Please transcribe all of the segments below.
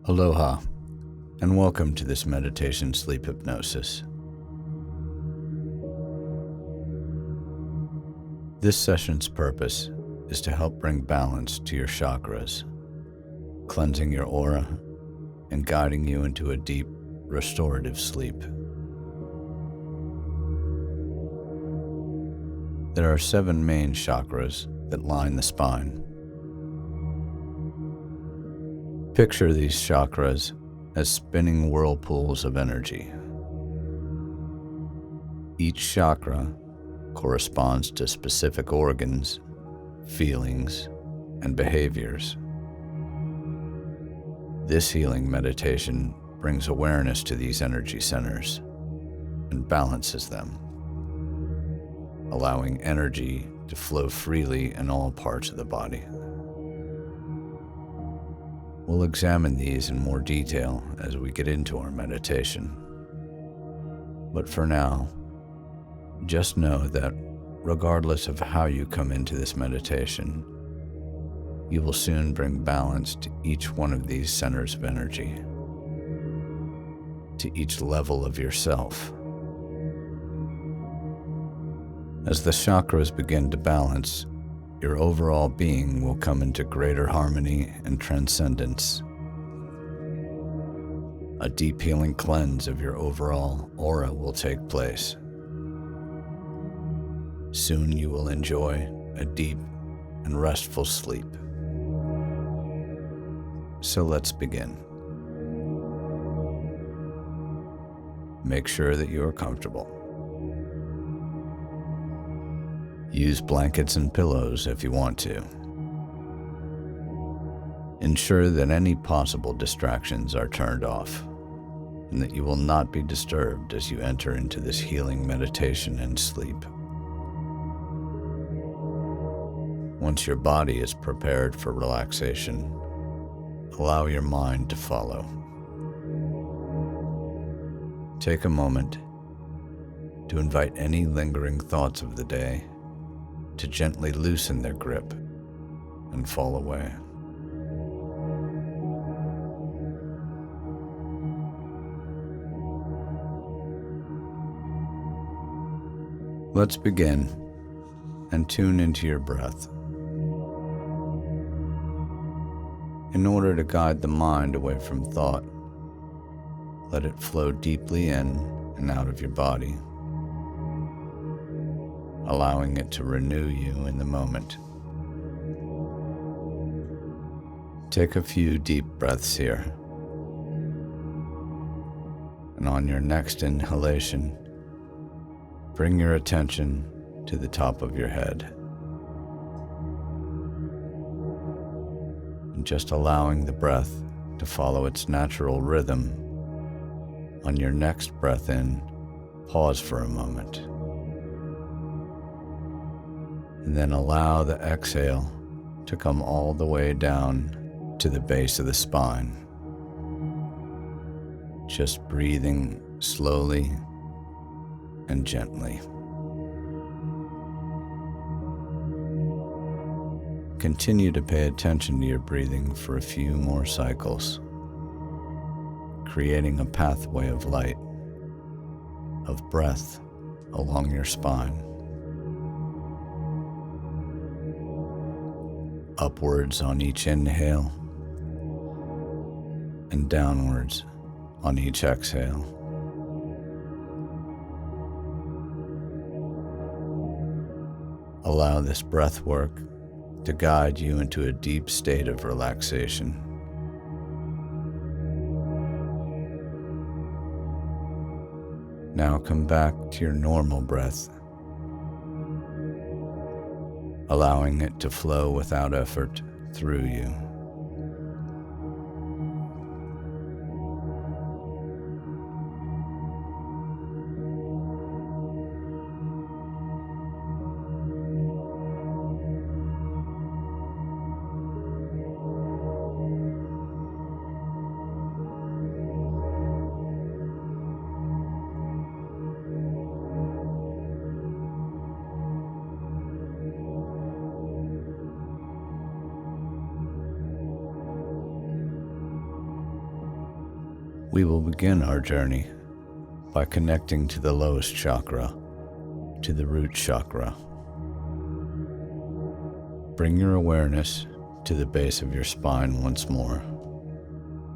Aloha, and welcome to this meditation sleep hypnosis. This session's purpose is to help bring balance to your chakras, cleansing your aura and guiding you into a deep, restorative sleep. There are 7 main chakras that line the spine. Picture these chakras as spinning whirlpools of energy. Each chakra corresponds to specific organs, feelings, and behaviors. This healing meditation brings awareness to these energy centers and balances them, allowing energy to flow freely in all parts of the body. We'll examine these in more detail as we get into our meditation. But for now, just know that regardless of how you come into this meditation, you will soon bring balance to each one of these centers of energy, to each level of yourself. As the chakras begin to balance, your overall being will come into greater harmony and transcendence. A deep healing cleanse of your overall aura will take place. Soon you will enjoy a deep and restful sleep. So let's begin. Make sure that you are comfortable. Use blankets and pillows if you want to. Ensure that any possible distractions are turned off and that you will not be disturbed as you enter into this healing meditation and sleep. Once your body is prepared for relaxation, allow your mind to follow. Take a moment to invite any lingering thoughts of the day to gently loosen their grip and fall away. Let's begin and tune into your breath. In order to guide the mind away from thought, let it flow deeply in and out of your body, allowing it to renew you in the moment. Take a few deep breaths here. And on your next inhalation, bring your attention to the top of your head. And just allowing the breath to follow its natural rhythm. On your next breath in, pause for a moment. And then allow the exhale to come all the way down to the base of the spine. Just breathing slowly and gently. Continue to pay attention to your breathing for a few more cycles, creating a pathway of light, of breath along your spine. Upwards on each inhale and downwards on each exhale. Allow this breath work to guide you into a deep state of relaxation. Now come back to your normal breath, allowing it to flow without effort through you. We will begin our journey by connecting to the lowest chakra, to the root chakra. Bring your awareness to the base of your spine once more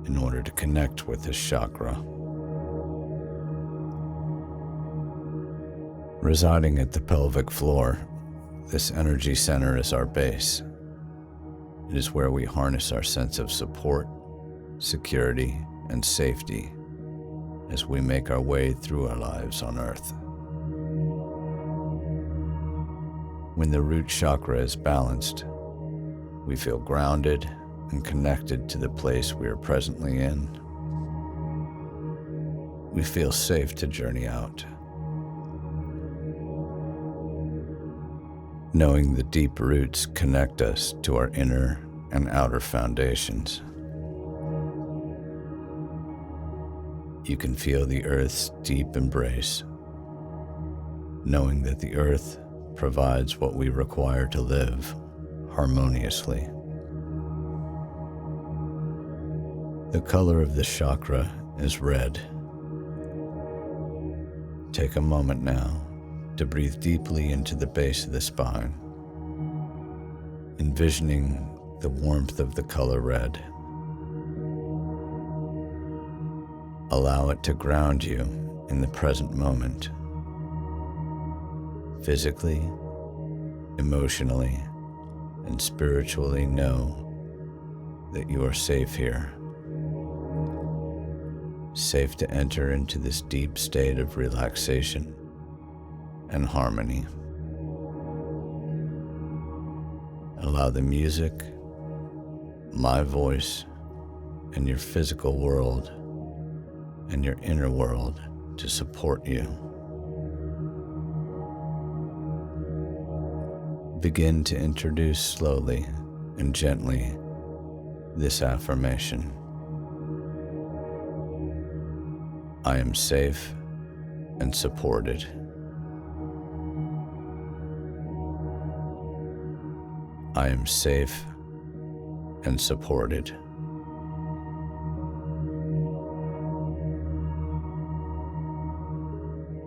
in order to connect with this chakra. Residing at the pelvic floor, this energy center is our base. It is where we harness our sense of support, security, and safety as we make our way through our lives on Earth. When the root chakra is balanced, we feel grounded and connected to the place we are presently in. We feel safe to journey out, knowing the deep roots connect us to our inner and outer foundations. You can feel the earth's deep embrace, knowing that the earth provides what we require to live harmoniously. The color of this chakra is red. Take a moment now to breathe deeply into the base of the spine, envisioning the warmth of the color red. Allow it to ground you in the present moment, physically, emotionally, and spiritually. Know that you are safe here, safe to enter into this deep state of relaxation and harmony. Allow the music, my voice, and your physical world and your inner world to support you. Begin to introduce slowly and gently this affirmation. I am safe and supported. I am safe and supported.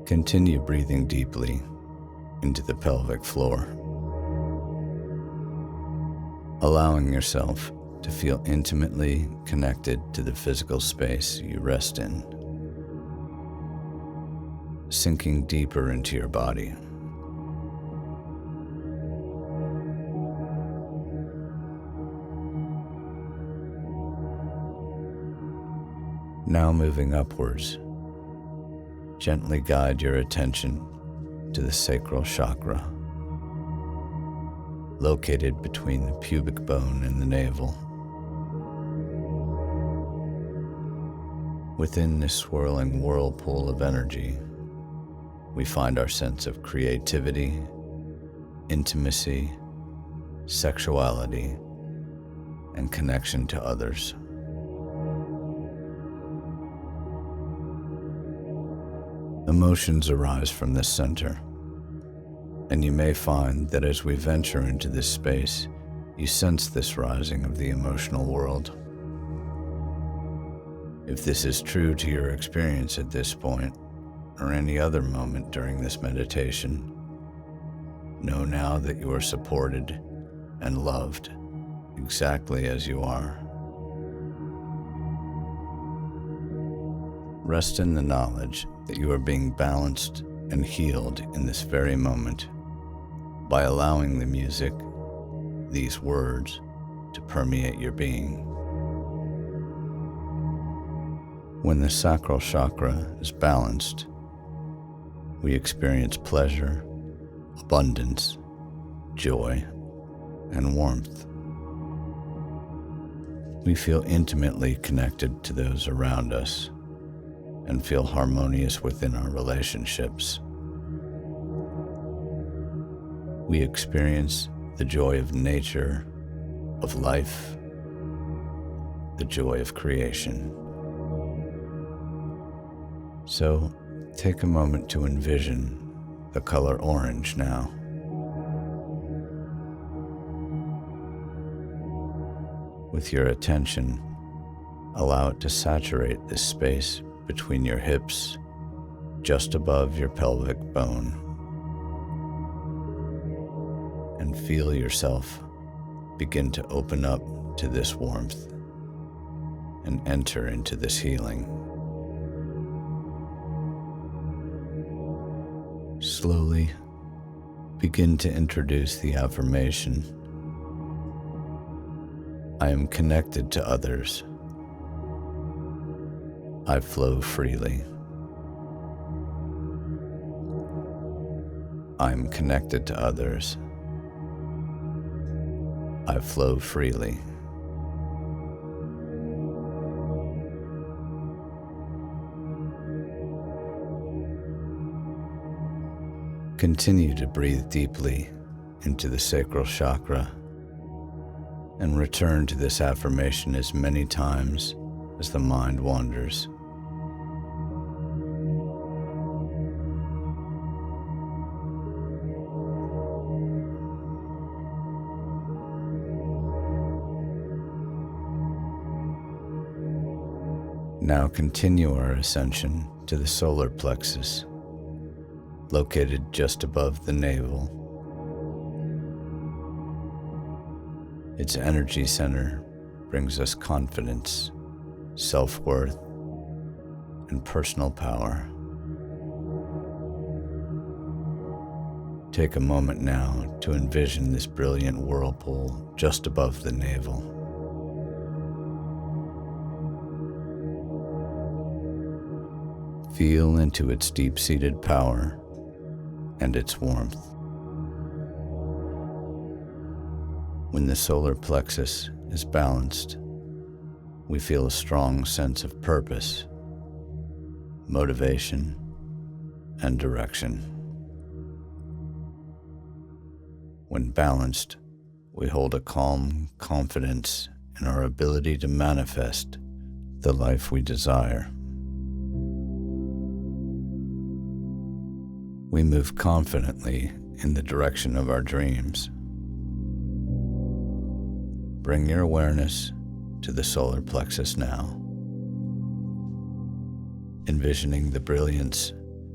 Continue breathing deeply into the pelvic floor, allowing yourself to feel intimately connected to the physical space you rest in, sinking deeper into your body. Now moving upwards, gently guide your attention to the sacral chakra, located between the pubic bone and the navel. Within this swirling whirlpool of energy, we find our sense of creativity, intimacy, sexuality, and connection to others. Emotions arise from this center, and you may find that as we venture into this space, you sense this rising of the emotional world. If this is true to your experience at this point, or any other moment during this meditation, know now that you are supported and loved exactly as you are. Rest in the knowledge that you are being balanced and healed in this very moment by allowing the music, these words, to permeate your being. When the sacral chakra is balanced, we experience pleasure, abundance, joy, and warmth. We feel intimately connected to those around us and feel harmonious within our relationships. We experience the joy of nature, of life, the joy of creation. So take a moment to envision the color orange now. With your attention, Allow it to saturate this space between your hips, just above your pelvic bone. And feel yourself begin to open up to this warmth and enter into this healing. Slowly begin to introduce the affirmation, I am connected to others. I flow freely. I am connected to others. I flow freely. Continue to breathe deeply into the sacral chakra and return to this affirmation as many times as the mind wanders. Now continue our ascension to the solar plexus, located just above the navel. Its energy center brings us confidence, self-worth, and personal power. Take a moment now to envision this brilliant whirlpool just above the navel. Feel into its deep-seated power and its warmth. When the solar plexus is balanced, we feel a strong sense of purpose, motivation, and direction. When balanced, we hold a calm confidence in our ability to manifest the life we desire. We move confidently in the direction of our dreams. Bring your awareness to the solar plexus now, envisioning the brilliance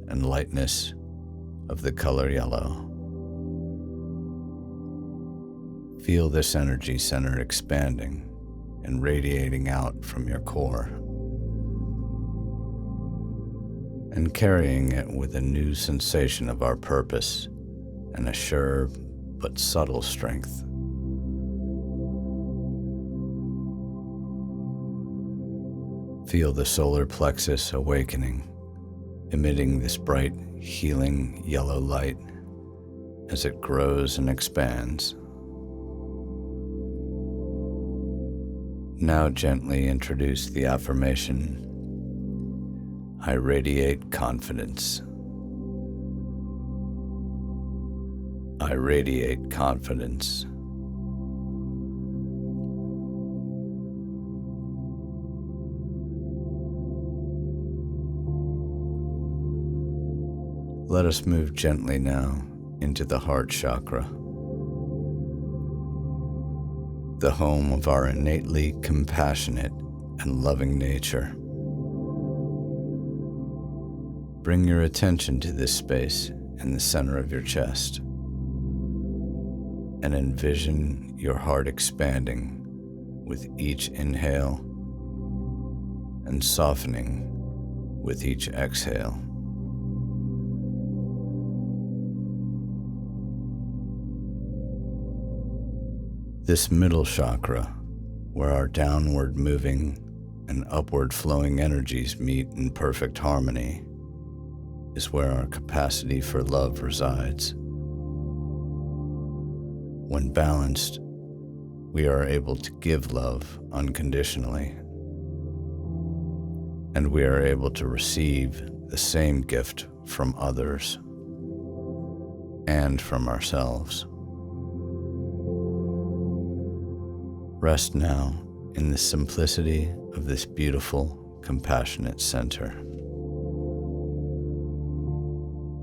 and lightness of the color yellow. Feel this energy center expanding and radiating out from your core, and carrying it with a new sensation of our purpose and a sure but subtle strength. Feel the solar plexus awakening, emitting this bright, healing yellow light as it grows and expands. Now gently introduce the affirmation, I radiate confidence. I radiate confidence. Let us move gently now into the heart chakra, the home of our innately compassionate and loving nature. Bring your attention to this space in the center of your chest and envision your heart expanding with each inhale and softening with each exhale. This middle chakra, where our downward moving and upward flowing energies meet in perfect harmony, is where our capacity for love resides. When balanced, we are able to give love unconditionally, and we are able to receive the same gift from others and from ourselves. Rest now in the simplicity of this beautiful, compassionate center.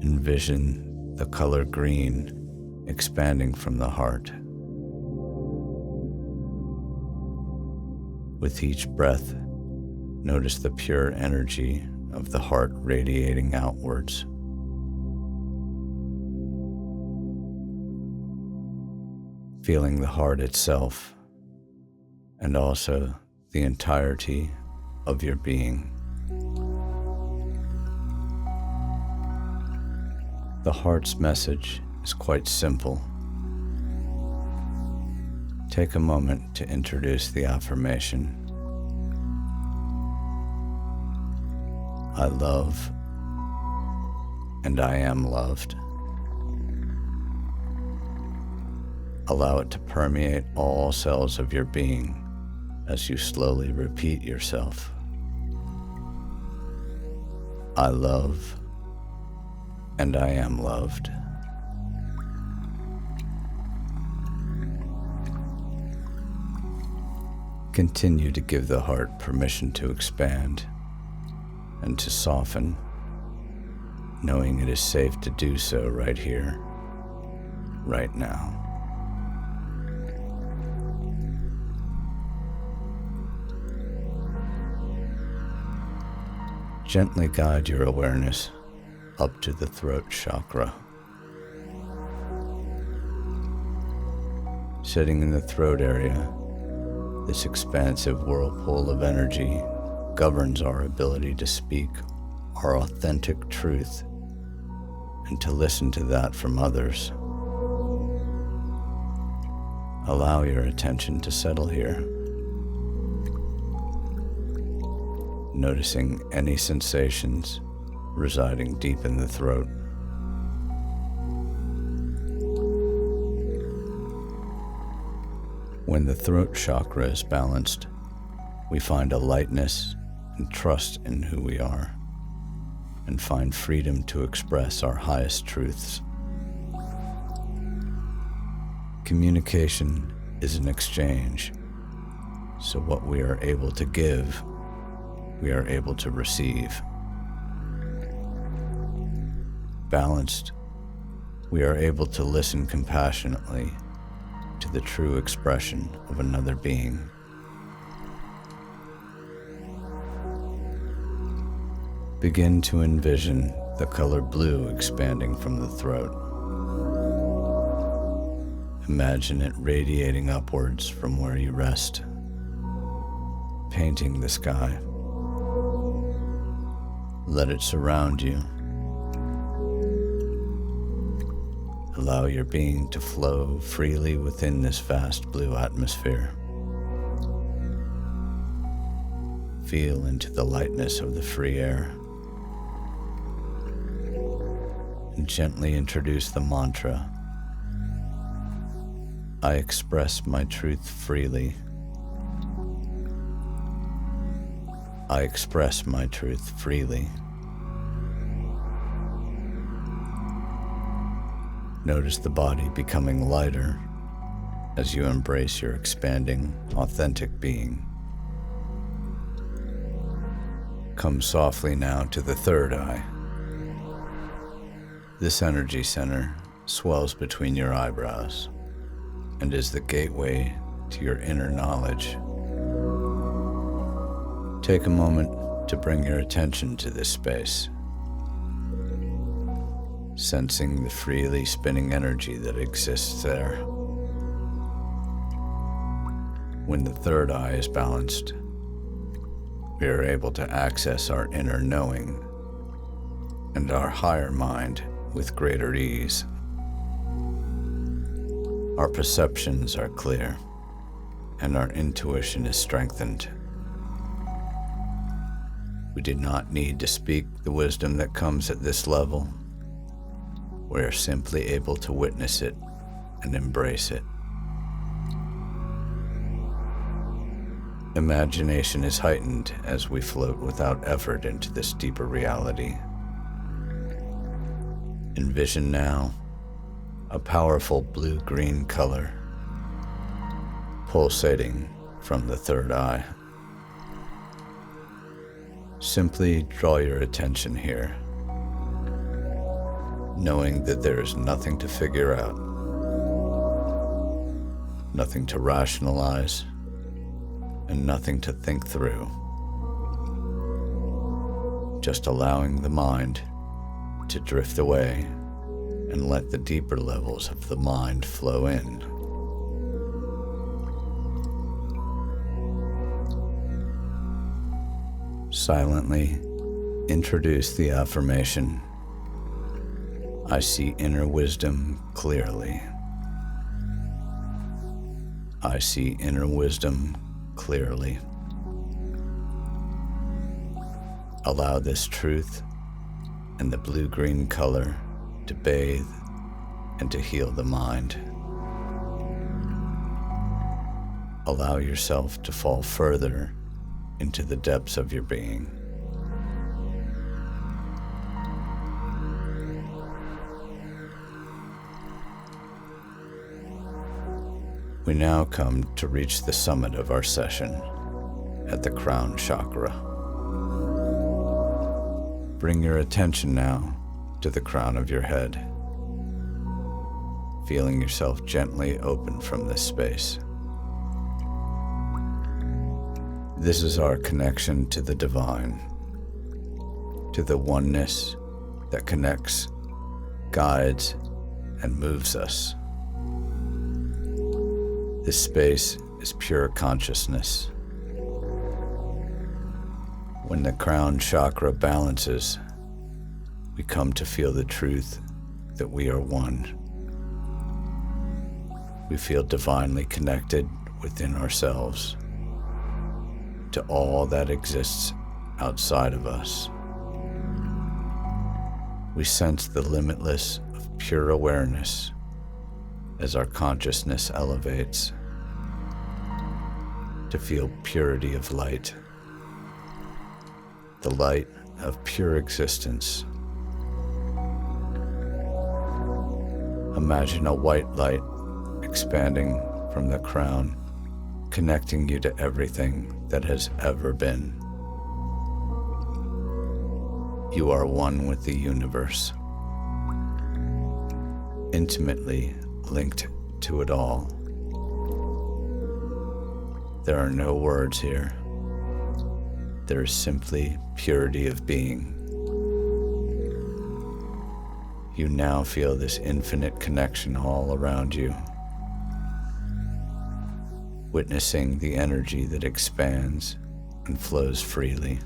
Envision the color green expanding from the heart. With each breath, Notice the pure energy of the heart radiating outwards. Feeling the heart itself and also the entirety of your being. The heart's message is quite simple. Take a moment to introduce the affirmation. I love and I am loved. Allow it to permeate all cells of your being as you slowly repeat yourself. I love and I am loved. Continue to give the heart permission to expand and to soften, knowing it is safe to do so right here, right now. Gently guide your awareness up to the throat chakra. Sitting in the throat area, this expansive whirlpool of energy governs our ability to speak our authentic truth and to listen to that from others. Allow your attention to settle here, noticing any sensations residing deep in the throat. When the throat chakra is balanced, we find a lightness and trust in who we are, and find freedom to express our highest truths. Communication is an exchange, so what we are able to give, we are able to receive. Balanced, we are able to listen compassionately to the true expression of another being. Begin to envision the color blue expanding from the throat. Imagine it radiating upwards from where you rest, painting the sky. Let it surround you. Allow your being to flow freely within this vast blue atmosphere. Feel into the lightness of the free air. And gently introduce the mantra, I express my truth freely. I express my truth freely. Notice the body becoming lighter as you embrace your expanding, authentic being. Come softly now to the third eye. This energy center swells between your eyebrows and is the gateway to your inner knowledge. Take a moment to bring your attention to this space, sensing the freely spinning energy that exists there. When the third eye is balanced, we are able to access our inner knowing and our higher mind with greater ease. Our perceptions are clear, and our intuition is strengthened. We do not need to speak the wisdom that comes at this level. We are simply able to witness it and embrace it. Imagination is heightened as we float without effort into this deeper reality. Envision now a powerful blue-green color pulsating from the third eye. Simply draw your attention here, knowing that there is nothing to figure out, nothing to rationalize, and nothing to think through. just allowing the mind to drift away and let the deeper levels of the mind flow in. Silently introduce the affirmation, "I see inner wisdom clearly." I see inner wisdom clearly. Allow this truth and the blue-green color to bathe and to heal the mind. Allow yourself to fall further into the depths of your being. We now come to reach the summit of our session at the crown chakra. Bring your attention now to the crown of your head, feeling yourself gently open from this space. This is our connection to the divine, to the oneness that connects, guides, and moves us. This space is pure consciousness. When the crown chakra balances, we come to feel the truth that we are one. We feel divinely connected within ourselves to all that exists outside of us. We sense the limitless of pure awareness as our consciousness elevates, to feel purity of light, the light of pure existence. Imagine a white light expanding from the crown, connecting you to everything that has ever been. You are one with the universe, intimately linked to it all. There are no words here. There is simply purity of being. You now feel this infinite connection all around you, witnessing the energy that expands and flows freely.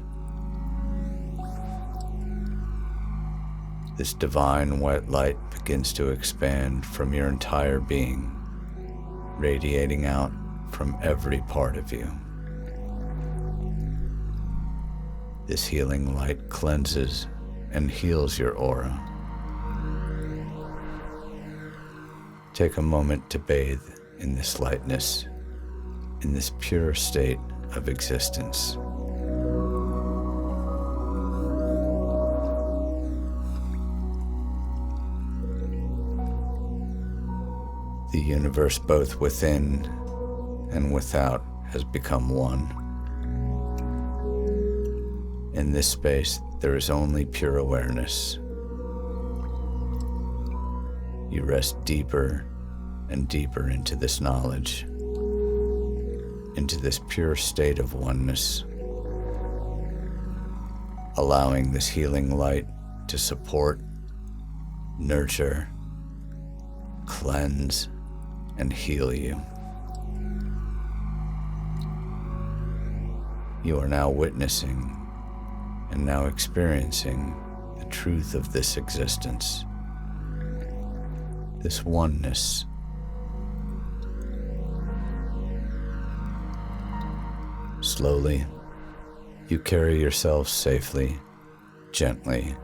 This divine white light begins to expand from your entire being, radiating out from every part of you. This healing light cleanses and heals your aura. Take a moment to bathe in this lightness, in this pure state of existence. The universe, both within and without, has become one. In this space, there is only pure awareness. You rest deeper and deeper into this knowledge, into this pure state of oneness, allowing this healing light to support, nurture, cleanse, and heal you. You are now witnessing and now experiencing the truth of this existence, this oneness. Slowly, you carry yourself safely, gently,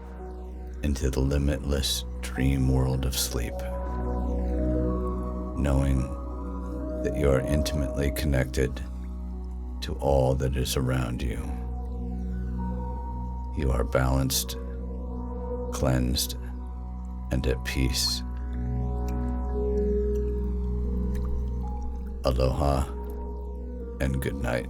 into the limitless dream world of sleep, knowing that you are intimately connected to all that is around you. You are balanced, cleansed, and at peace. Aloha and good night.